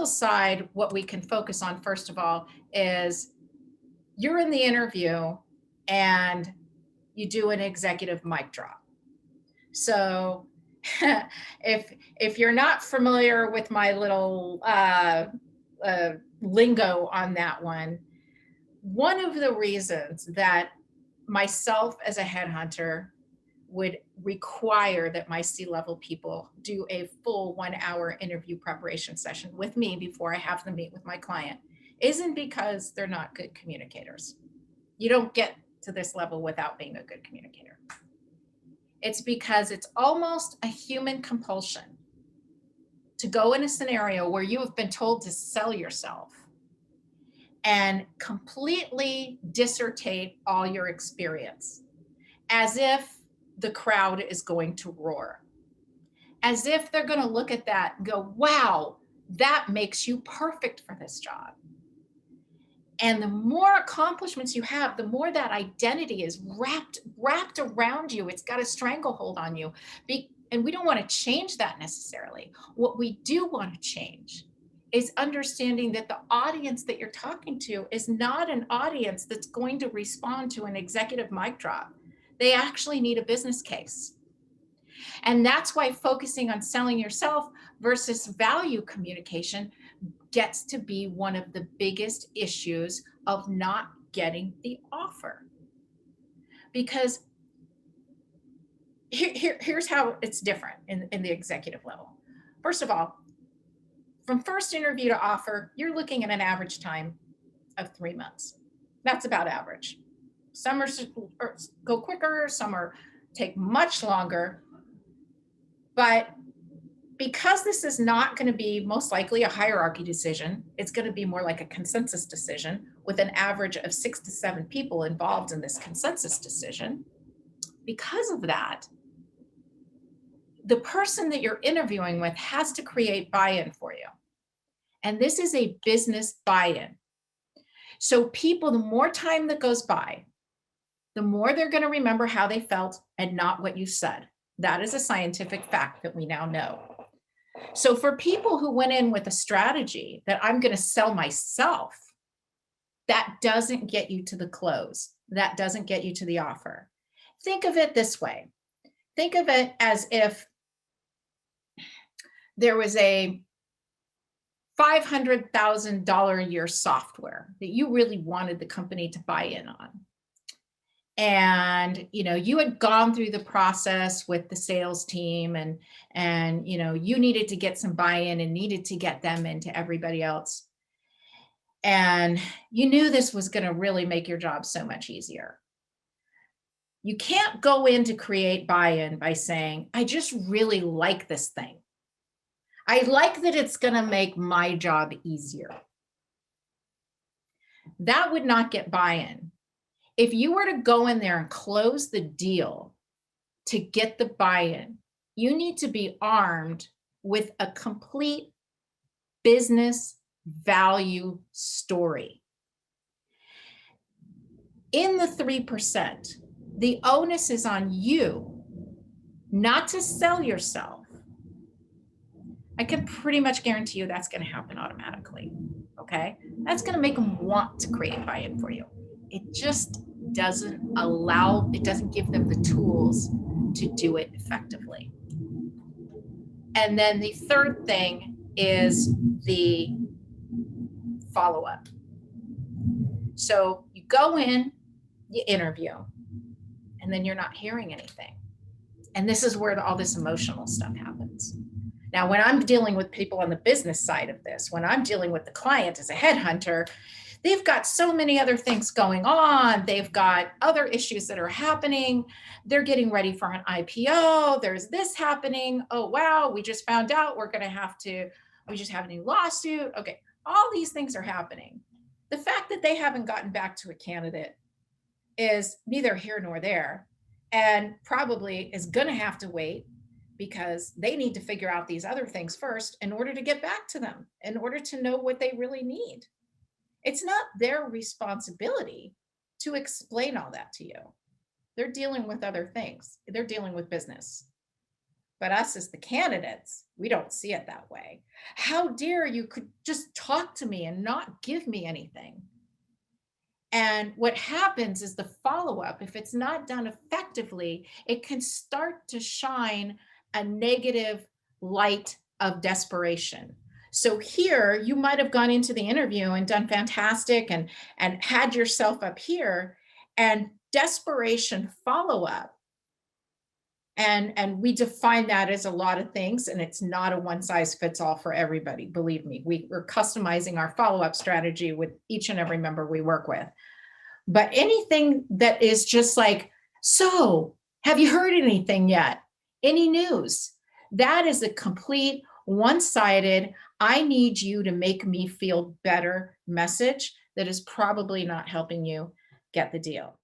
sales side, what we can focus on, first of all, is you're in the interview and you do an executive mic drop. So if you're not familiar with my little lingo on that one of the reasons that myself as a headhunter would require that my C-level people do a full 1 hour interview preparation session with me before I have them meet with my client isn't because they're not good communicators. You don't get to this level without being a good communicator. It's because it's almost a human compulsion to go in a scenario where you have been told to sell yourself and completely dissertate all your experience as if the crowd is going to roar, as if they're going to look at that and go, wow, that makes you perfect for this job. And the more accomplishments you have, the more that identity is wrapped around you. It's got a stranglehold on you. And we don't want to change that necessarily. What we do want to change is understanding that the audience that you're talking to is not an audience that's going to respond to an executive mic drop. They actually need a business case. And that's why focusing on selling yourself versus value communication gets to be one of the biggest issues of not getting the offer. Because here's how it's different in the executive level. First of all, from first interview to offer, you're looking at an average time of 3 months. That's about average. Some go quicker, some take much longer. But because this is not going to be most likely a hierarchy decision, it's going to be more like a consensus decision with an average of 6 to 7 people involved in this consensus decision. Because of that, the person that you're interviewing with has to create buy-in for you. And this is a business buy-in. So people, the more time that goes by, the more they're going to remember how they felt and not what you said. That is a scientific fact that we now know. So for people who went in with a strategy that I'm going to sell myself, that doesn't get you to the close. That doesn't get you to the offer. Think of it this way. Think of it as if there was a $500,000 a year software that you really wanted the company to buy in on. And you had gone through the process with the sales team and you needed to get some buy-in and needed to get them into everybody else. And you knew this was going to really make your job so much easier. You can't go in to create buy-in by saying, I just really like this thing. I like that it's going to make my job easier. That would not get buy-in. If you were to go in there and close the deal to get the buy-in, you need to be armed with a complete business value story. In the 3%, the onus is on you not to sell yourself. I can pretty much guarantee you that's going to happen automatically, okay? That's going to make them want to create buy-in for you. It just doesn't give them the tools to do it effectively. And then the third thing is the follow-up. So you go in, you interview, and then you're not hearing anything. And this is where all this emotional stuff happens. Now, when I'm dealing with people on the business side of this, when I'm dealing with the client as a headhunter, they've got so many other things going on. They've got other issues that are happening. They're getting ready for an IPO. There's this happening. Oh, wow, we just found out we just have a new lawsuit. Okay, all these things are happening. The fact that they haven't gotten back to a candidate is neither here nor there, and probably is going to have to wait because they need to figure out these other things first in order to get back to them, in order to know what they really need. It's not their responsibility to explain all that to you. They're dealing with other things. They're dealing with business. But us as the candidates, we don't see it that way. How dare you could just talk to me and not give me anything? And what happens is the follow up, if it's not done effectively, it can start to shine a negative light of desperation. So here you might have gone into the interview and done fantastic and had yourself up here, and desperation follow up, and we define that as a lot of things, and it's not a one size fits all for everybody. Believe me, we're customizing our follow up strategy with each and every member we work with. But anything that is just like, so have you heard anything yet? Any news? That is a complete one sided, I need you to make me feel better message that is probably not helping you get the deal.